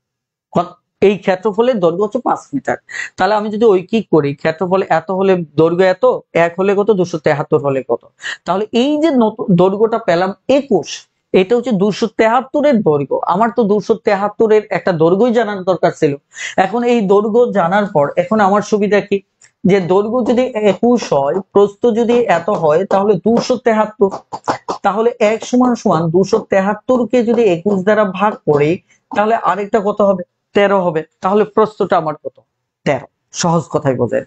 এই ক্ষেত্রফলের দৈর্ঘ্য হচ্ছে 5 মিটার। তাহলে আমি যদি ঐকিক করি, ক্ষেত্রফল এত হলে দৈর্ঘ্য এত, এক হলে কত, 273 হলে কত, তাহলে এই যে দৈর্ঘ্যটা পেলাম 21, এটা হচ্ছে 273 এর দৈর্ঘ্য। আমার তো 273 এর একটা দৈর্ঘ্যই জানার দরকার ছিল। এখন এই দৈর্ঘ্য জানার পর এখন আমার সুবিধা কি, যে দৈর্ঘ্য যদি 21 হয়, প্রস্থ যদি এত হয়, তাহলে 273, তাহলে এক সমান সমান 273 কে যদি 21 দ্বারা ভাগ করি তাহলে আরেকটা কত হবে, 13 হবে। তাহলে প্রস্থটা আমার কত, 13। সহজ কথায় বোঝেন।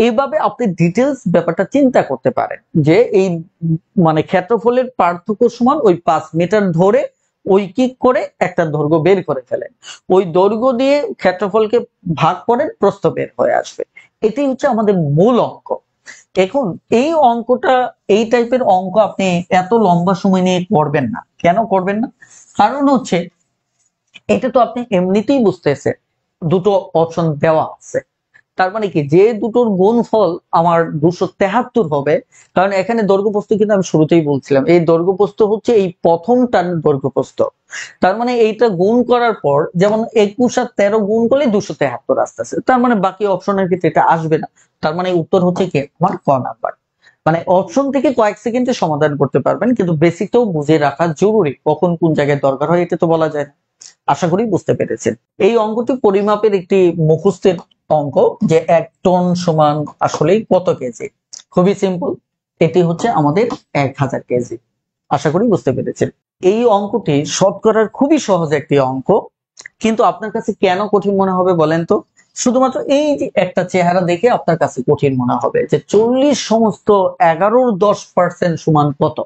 এইভাবে আপনি ডিটেলস ব্যাপারটা চিন্তা করতে পারেন যে এই মানে ক্ষেত্রফলের পার্থক্য সমান ওই 5 মিটার ধরে ঐকিক করে একটা দৈর্ঘ্য বের করে ফেলেন, ওই দৈর্ঘ্য দিয়ে ক্ষেত্রফলকে ভাগ করেন, প্রস্থ বের হয়ে আসবে। এটাই হচ্ছে আমাদের মূল অঙ্ক। এখন এই অঙ্কটা, এই টাইপের অঙ্ক আপনি এত লম্বা সময় নিয়ে করবেন না। কেন করবেন না? কারণ হচ্ছে এটা তো আপনি এমনিতেই বুঝতেছেন দুটো অপশন দেওয়া আছে, তার মানে কি যে দুটোর গুণফল আমার 273 হবে, কারণ এখানে দৈর্ঘ্যপ্রস্থ কিন্তু আমি শুরুতেই বলছিলাম এই দৈর্ঘ্যপ্রস্থ হচ্ছে এই প্রথমটার দৈর্ঘ্যপ্রস্থ। তার মানে এইটা গুণ করার পর যেমন 21 আর 13 গুণ করলে 273 আসতেছে, তার মানে বাকি অপশনের ক্ষেত্রে এটা আসবে না। তার মানে উত্তর হচ্ছে কি আমার ক নাম্বার। মানে অপশন থেকে কয়েক সেকেন্ডে সমাধান করতে পারবেন, কিন্তু বেসিকটাও বুঝে রাখা জরুরি, কখন কোন জায়গায় দরকার হয় এটা তো বলা যায় না। আশা করি বুঝতে পেরেছেন। এই অঙ্কটি পরিমাপের একটি মুখস্থের অঙ্ক, যে 1 টন সমান আসলেই কত কেজি। খুবই সিম্পল, এটি হচ্ছে আমাদের 1000 কেজি। আশা করি বুঝতে পেরেছেন। এই অঙ্কটি শতকরার খুবই সহজ একটি অঙ্ক, কিন্তু আপনার কাছে কেন কঠিন মনে হবে বলেন তো? শুধুমাত্র এই যে একটা চেহারা দেখে আপনার কাছে কঠিন মনে হবে যে 40 সমস্ত 11 র 10% সমান কত।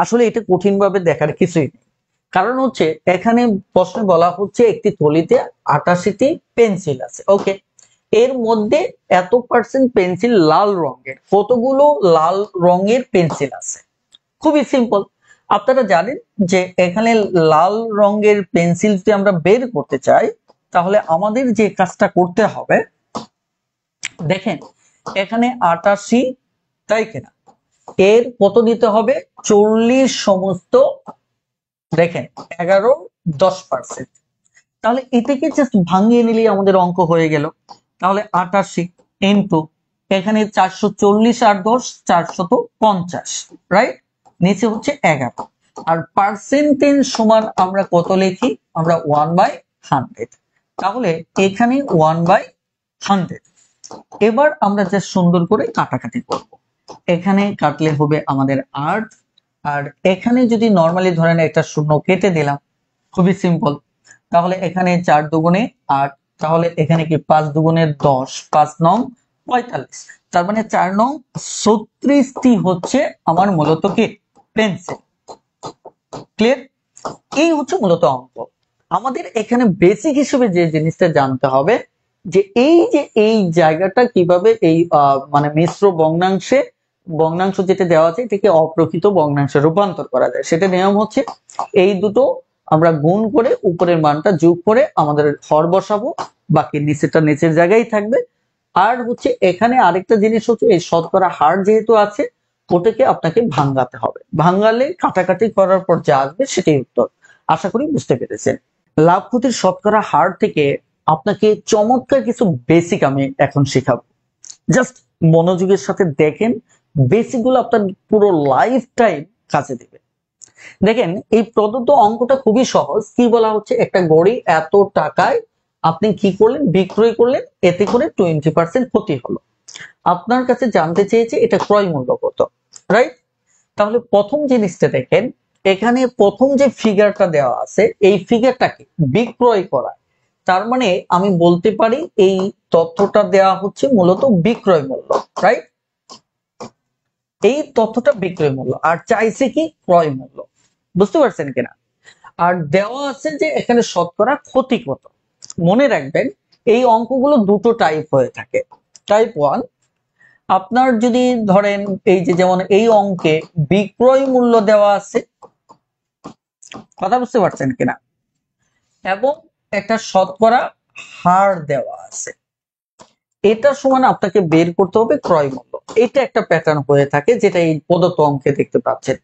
আসলে এটা কঠিন ভাবে দেখার কিছুই নেই, কারণ হচ্ছে এখানে প্রশ্নে বলা হচ্ছে একটি থলিতে 88টি পেন্সিল আছে, ওকে। এর মধ্যে এত পার্সেন্ট পেন্সিল লাল রঙের, কতগুলো লাল রঙের পেন্সিল আছে। খুবই সিম্পল, আপনারা জানেন যে এখানে লাল রঙের পেন্সিল যদি আমরা বের করতে চাই, তাহলে আমাদের যে কাজটা করতে হবে, দেখেন এখানে 88, তাই কিনা, এর কত নিতে হবে 40 সমস্ত, দেখেন 11 10%, তাহলে এটাকে জাস্ট ভাঙিয়ে নিলেই আমাদের অঙ্ক হয়ে গেল। তাহলে 88 ইন্টু এখানে 440 আর 10 450, রাইট, নিচে হচ্ছে 11। আর পার্সেন্টেজ সমান আমরা কত লিখি, আমরা 1/100। তাহলে এখানে 1/100। এবার আমরা যা সুন্দর করে কাটাকাটি করব, এখানে কাটলে হবে আমাদের 8, আর এখানে যদি নরমালি ধরেন একটা শূন্য কেটে দিলাম, খুবই সিম্পল। তাহলে এখানে 4 দুগুণে 8, তাহলে এখানে কি 5 দুগুণে 10, 5 নং 45, তার মানে 4 নং 36টি হচ্ছে আমার মূলত কি পেন্সিল। ক্লিয়ার? এই হচ্ছে মূলত অঙ্ক। আমাদের এখানে বেসিক হিসেবে যে জিনিসটা জানতে হবে, যে এই জায়গাটা কিভাবে এই মানে মিশ্র ভগ্নাংশে, ভগ্নাংশ যেটা দেওয়া আছে এটাকে অপ্রকৃত ভগ্নাংশে রূপান্তর করা যায়। সেটা নিয়ম হচ্ছে এই দুটো আমরা গুণ করে উপরের মানটা যোগ করে আমাদের হর বসাবো, বাকি নিচেরটা নিচের জায়গায় থাকবে। আর হচ্ছে এখানে আরেকটা জিনিস হচ্ছে এই শতকরা হার যেহেতু আছে, ওটাকে আপনাকে ভাঙাতে হবে, ভাঙালে কাটাকাটি করার পর যা আসবে সেটাই উত্তর। আশা করি বুঝতে পেরেছেন। লাভ ক্ষতির শতকরা হার থেকে আপনাকে চমৎকার কিছু বেসিক আমি এখন শেখাবো, জাস্ট মনোযোগের সাথে দেখেন, বেসিক গুলো আপনার পুরো লাইফ টাইম কাজে দেবে। দেখেন এই প্রদত্ত অঙ্কটা খুবই সহজ। কি বলা হচ্ছে, একটা ঘড়ি এত টাকায় আপনি কি করলেন, বিক্রয় করলেন, এতে করে 20% ক্ষতি হলো। আপনার কাছে জানতে চেয়েছে এটা ক্রয় মূল্য কত, রাইট? তাহলে প্রথম জিনিসটা দেখেন, এখানে প্রথম যে ফিগারটা দেওয়া আছে এই ফিগারটাকে বিক্রয় করা, তার মানে আমি বলতে পারি এই তথ্যটা দেওয়া হচ্ছে মূলত বিক্রয় মূল্য, রাইট? এই তথ্যটা বিক্রয় মূল্য, আর চাইছে কি ক্রয় মূল্য। বুঝতে পারছেন কিনা? আর দেওয়া আছে যে এখানে শতকরা ক্ষতি কত। মনে রাখবেন এই অঙ্কগুলো দুটো টাইপ হয়ে থাকে। টাইপ 1, আপনার যদি ধরেন এই যে যেমন এই অঙ্কে বিক্রয় মূল্য দেওয়া আছে, কথা বুঝতে পারছেন কিনা, এবং একটা শতকরা হার দেওয়া আছে, এটা সমান আপনাকে বের করতে হবে ক্রয় মূল্য। এটা একটা প্যাটার্ন হয়ে থাকে যেটা এই প্রদত্ত অঙ্কে দেখতে পাচ্ছেন।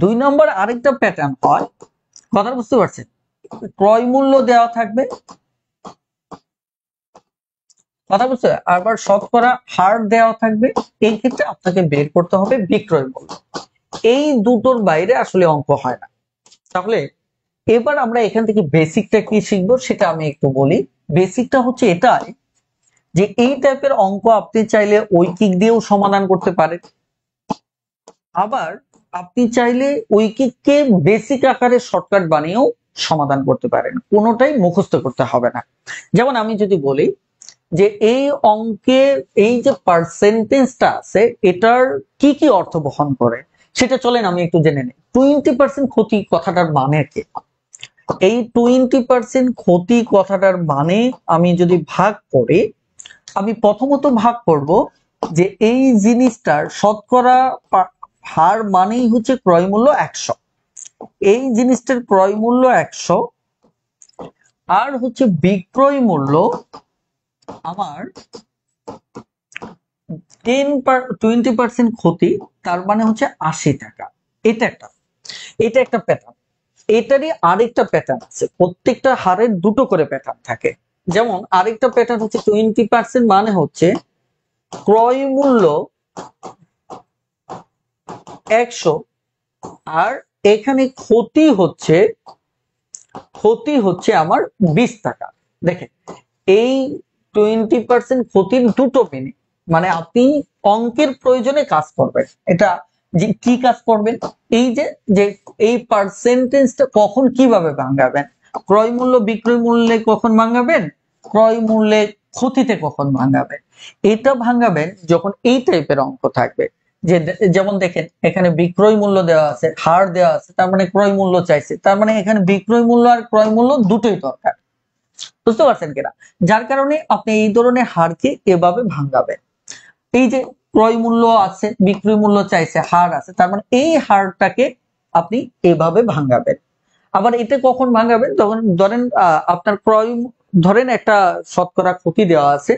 2 নম্বর আরেকটা প্যাটার্ন হয়, কথা বুঝতে পারছেন, ক্রয় মূল্য দেওয়া থাকবে, কথা বুঝতে, আবার শতকরা হার দেওয়া থাকবে, এই ক্ষেত্রে আপনাকে বের করতে হবে বিক্রয় মূল্য। এই দুটোর বাইরে আসলে অঙ্ক হয় না। তাহলে এবার আমরা এখান থেকে বেসিকটা কি শিখবো সেটা আমি একটু বলি। বেসিকটা হচ্ছে এটাই যে এই টাইপের অঙ্ক আপনি চাইলে ঐকিক দিয়েও সমাধান করতে পারেন, আবার আপনি চাইলে ঐকিককে বেসিক আকারে শর্টকাট বানিয়েও সমাধান করতে পারেন, কোনোটাই মুখস্থ করতে হবে না। যেমন আমি যদি বলি যে এই অঙ্কের এই যে পার্সেন্টেজটা আছে এটার কি কি অর্থ বহন করে, সেটা চলেন আমি একটু জেনে নিই। 20% ক্ষতি কথাটার মানে কি? এই 20% ক্ষতি কথাটার মানে আমি যদি ভাগ করি, আমি প্রথমত ভাগ করব যে এই জিনিসটার শতকরা হার মানেই হচ্ছে ক্রয় মূল্য 100, এই জিনিসটার ক্রয় মূল্য 100, আর হচ্ছে বিক্রয় মূল্য আমার 20% ক্ষতি, তার মানে হচ্ছে 80 টাকা। এটা একটা এটা একটা প্যাটার্ন। এটারই আরেকটা প্যাটার্ন আছে, প্রত্যেকটা হারের দুটো করে প্যাটার্ন থাকে। যেমন আরেকটা প্যাটার্ন হচ্ছে 20% মানে হচ্ছে ক্রয় মূল্য 100, আর এখানে ক্ষতি হচ্ছে আমার 20 টাকা। দেখেন, এই 20% ক্ষতির দুটো মিনিট, মানে আপনি অঙ্কের প্রয়োজনে কাজ করবেন। এটা যে কি কাজ করবেন, এই যে যে এই পার্সেন্টেজটা কখন কিভাবে ভাঙাবেন, ক্রয় মূল্য বিক্রয় মূল্যে কখন ভাঙাবেন, ক্রয় মূল্যে ক্ষতিতে কখন ভাঙাবেন। এটা ভাঙাবেন যখন এই টাইপের অঙ্ক থাকবে। যে যেমন দেখেন, এখানে বিক্রয় মূল্য দেওয়া আছে, হার দেওয়া আছে, তার মানে ক্রয় মূল্য চাইছে, তার মানে এখানে বিক্রয় মূল্য আর ক্রয় মূল্য দুটোই দরকার। বুঝতে পারছেন কিনা? যার কারণে আপনি এই ধরনের হারকে এভাবে ভাঙাবেন। এই যে ক্রয় মূল্য আছে, বিক্রয় মূল্য চাইছে, হার আছে, তার মানে এই হারটাকে আপনি এভাবে ভাঙাবেন। আবার এটা কখন ভাঙাবেন, তখন ধরেন আপনার ধরেন একটা শতকরা ক্ষতি দেওয়া আছে,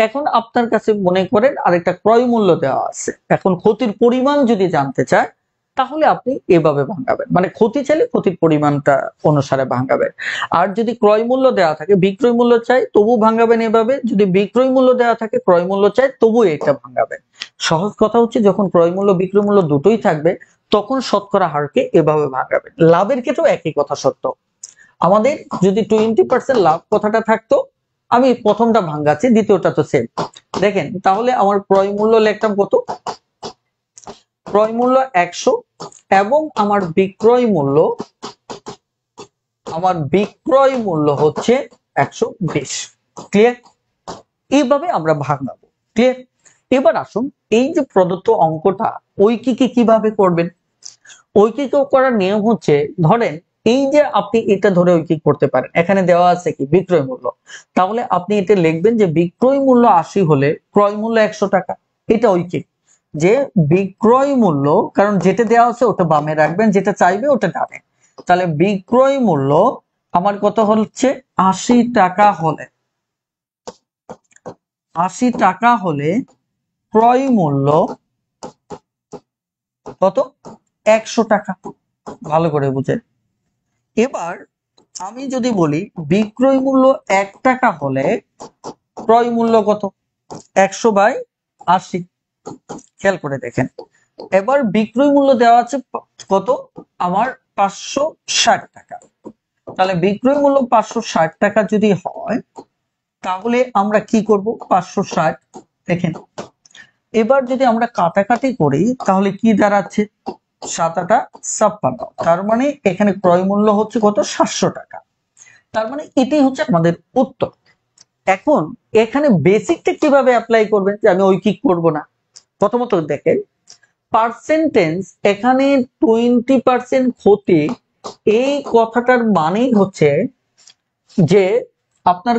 এখন আপনার কাছে মনে করেন আরেকটা ক্রয় মূল্য দেওয়া আছে, এখন ক্ষতির পরিমাণ যদি জানতে চায় তাহলে আপনি এভাবে ভাঙাবেন, মানে ক্ষতি চাইলে ক্ষতির পরিমাণটা অনুসারে ভাঙাবেন। আর যদি ক্রয় মূল্য দেওয়া থাকে, বিক্রয় মূল্য চাই, তবু ভাঙাবেন এভাবে। যদি বিক্রয় মূল্য দেওয়া থাকে, ক্রয় মূল্য চাই, তবু এটা ভাঙাবেন। সহজ কথা হচ্ছে, যখন ক্রয় মূল্য বিক্রয় মূল্য দুটোই থাকবে তখন শতকরা হারকে এভাবে ভাঙাবেন। লাভের ক্ষেত্রেও একই কথা সত্য। আমাদের যদি 20% লাভ কথাটা থাকতো, আমি প্রথমটা ভাঙাচ্ছি, দ্বিতীয়টা তো সেম। দেখেন, তাহলে আমার ক্রয় মূল্য লিখতাম কত, ক্রয় মূল্য 100, এবং আমার বিক্রয় মূল্য হচ্ছে 120। ক্লিয়ার? এইভাবে আমরা ভাঙাবো। ক্লিয়ার? এবার আসুন, এই যে প্রদত্ত অঙ্কটা ঐকিকে কিভাবে করবেন। ঐকিক করার নিয়ম হচ্ছে, ধরেন এই যে আপনি এটা ধরে ঐকিক করতে পারেন, এখানে দেওয়া আছে কি বিক্রয় মূল্য, তাহলে আপনি এটা লিখবেন যে বিক্রয় মূল্য 80 হলে ক্রয় মূল্য 100 টাকা। এটা ঐকিক, যে বিক্রয় মূল্য, কারণ যেটা দেওয়া আছে ওটা বামে রাখবেন, যেটা চাইবে ওটা ডানে। তাহলে বিক্রয় মূল্য আমার কত হচ্ছে, 80 টাকা হলে, 80 টাকা হলে ক্রয় মূল্য কত, 100 টাকা। ভালো করে বুঝেন। এবার আমি যদি বলি বিক্রয় মূল্য 1 টাকা হলে ক্রয় মূল্য কত, 100/80। খেয়াল করে দেখেন, এবার বিক্রয় মূল্য দেওয়া আছে কত, আমার 560 টাকা। তাহলে বিক্রয় মূল্য 560 টাকা যদি হয়, তাহলে আমরা কি করব, 560। দেখেন, এবার যদি আমরা কাটাকাটি করি তাহলে কি দাঁড়াচ্ছে, 7×8 = 56। তার মানে এখানে ক্রয় মূল্য হচ্ছে কত, 700 টাকা। তার মানে এটাই হচ্ছে আমাদের উত্তর। এখন এখানে বেসিকটা কিভাবে অ্যাপ্লাই করবেন, যে আমি ঐকিক করব না। প্রথমত দেখেন, পার্সেন্টেজ এখানে 20% ক্ষতি, এই কথাটার মানেই হচ্ছে যে আপনার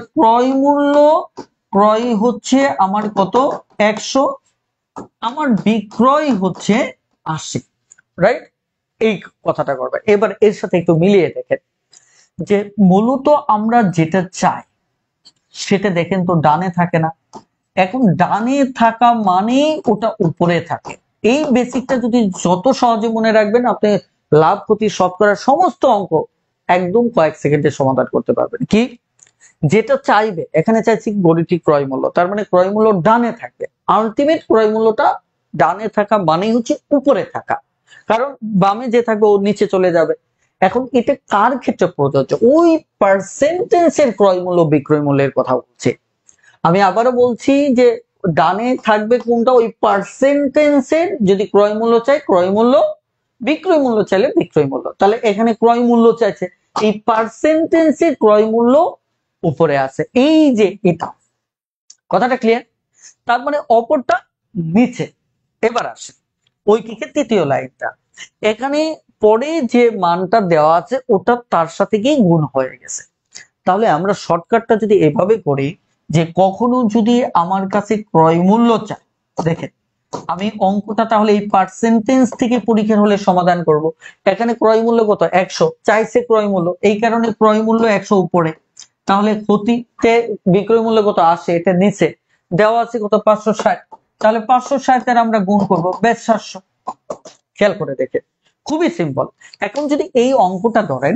ক্রয় হচ্ছে আমার কত, 100, আমার বিক্রয় হচ্ছে 80। রাইট? এই কথাটা করবে। এবার এর সাথে একটু মিলিয়ে দেখেন, যে মূলত আমরা যেটা চাই সেটা দেখেন তো ডানে থাকে না। এখন ডানে থাকা মানে ওটা উপরে থাকে। এই বেসিকটা যদি যত সহজে মনে রাখবেন, আপনি লাভ ক্ষতি শতকরা সমস্ত অঙ্ক একদম কয়েক সেকেন্ডে সমাধান করতে পারবেন। কি যেটা চাইবে, এখানে চাইছি গরিটি ক্রয় মূল্য, তার মানে ক্রয় মূল্য ডানে থাকবে। আলটিমেট ক্রয় মূল্যটা ডানে থাকা মানেই হচ্ছে উপরে থাকা, কারণ বামে যে থাকবে ও নিচে চলে যাবে। এখন এটা কার ক্ষেত্রে প্রযোজ্য, ওই পার্সেন্টেজের ক্রয় মূল্য বিক্রয় মূল্যের কথা বলছে। আমি আবারও বলছি যে ডানে থাকবে কোনটা, ওই পার্সেন্টেজের, যদি ক্রয় মূল্য চাই ক্রয় মূল্য, বিক্রয় মূল্য চাইলে বিক্রয় মূল্য। তাহলে এখানে ক্রয় মূল্য চাইছে, এই পার্সেন্টেজের ক্রয় মূল্য উপরে আছে, এই যে এটা। কথাটা ক্লিয়ার? তার মানে অপরটা নিচে। এবার আসে ঐকিকের তৃতীয় লাইনটা, এখানে পরে যে মানটা দেওয়া আছে ওটা তার সাথে গিয়ে গুণ হয়ে গেছে। তাহলে আমরা শর্টকাটটা যদি এভাবে করি, যে কখনো যদি আমার কাছে ক্রয় মূল্য চাই, দেখেন আমি অঙ্কটা তাহলে এই পার্সেন্টেজ থেকে পরীক্ষার হলে সমাধান করব। এখানে ক্রয় মূল্য কত, 100 চাইছে ক্রয় মূল্য, এই কারণে ক্রয় মূল্য 100 উপরে। তাহলে ক্ষতিতে বিক্রয় মূল্য কত 80, এটা নিচে দেওয়া আছে কত 560, তাহলে 560 এর আমরা গুণ করব বেশ 700। খেয়াল করে দেখে, খুবই সিম্পল। এখন যদি এই অঙ্কটা ধরেন,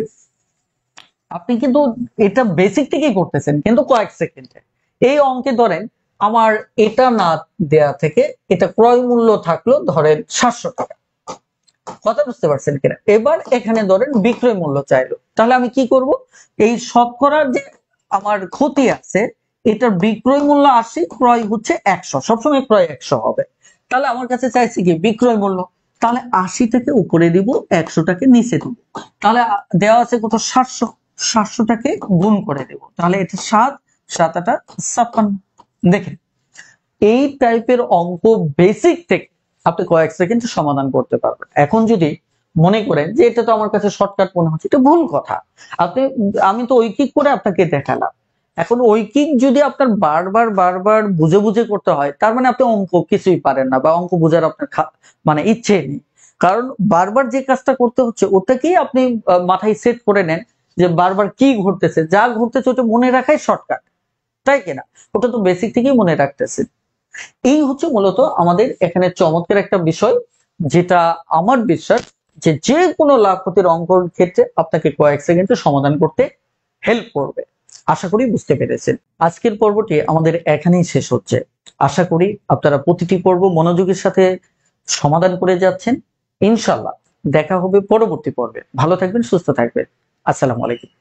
আপনি কিন্তু এটা বেসিক থেকেই করতেছেন কিন্তু কয়েক সেকেন্ডে। এই অঙ্কে ধরেন আমার এটা না দেয়া থেকে এটা ক্রয় মূল্য থাকলো ধরেন 700 টাকা, কথা বুঝতে পারছেন কিনা? এবার এখানে ধরেন বিক্রয় মূল্য চাইলো, তাহলে আমি কি করব, এই শতকরা যে আমার ক্ষতি আছে এটার বিক্রয় মূল্য 80, ক্রয় হচ্ছে 100, সবসময় ক্রয় 100 হবে। তাহলে আমার কাছে চাইছে কি বিক্রয় মূল্য, তাহলে 80 টাকে উপরে দিব, 100 টাকে নিচে দিব। তাহলে দেওয়া আছে কত 700, 700 টাকে গুণ করে দেব, তাহলে এটা 7, 7 8 56। দেখেন এই টাইপের অঙ্ক বেসিক থেকে আপনি কয়েক সেকেন্ডে সমাধান করতে পারবেন। এখন যদি মনে করেন যে এটা তো আমার কাছে শর্টকাট মনে হচ্ছে, এটা ভুল কথা। আপনি, আমি তো ঐকিক করে আপনাকে দেখালাম। এখন ঐকিক যদি আপনার বারবার বারবার বুঝে বুঝে করতে হয়, তার মানে আপনি অঙ্ক কিছুই পারেন না, বা অঙ্ক বোঝার আপনার মানে ইচ্ছে নেই। কারণ বারবার যে কাজটা করতে হচ্ছে ওটাকেই আপনি মাথায় সেট করে নেন যে বারবার কি ঘটতেছে, যা ঘটতেছে ওটা মনে রাখাই শর্টকাট, তাই কিনা? ওটা তো বেসিক থেকেই মনে রাখতেছে। এই হচ্ছে মূলত আমাদের এখানে চমৎকার একটা বিষয়, যেটা আমার বিশ্বাস যে যে কোনো লাভ ক্ষতির অঙ্কর ক্ষেত্রে আপনাকে কয়েক সেকেন্ডে সমাধান করতে হেল্প করবে। আশা করি বুঝতে পেরেছেন। আজকের পর্বটি আমাদের এখানেই শেষ হচ্ছে। আশা করি আপনারা প্রতিটি পর্ব মনোযোগের সাথে সমাধান করে যাচ্ছেন। ইনশাল্লাহ দেখা হবে পরবর্তী পর্বে। ভালো থাকবেন, সুস্থ থাকবেন। আসসালামু আলাইকুম।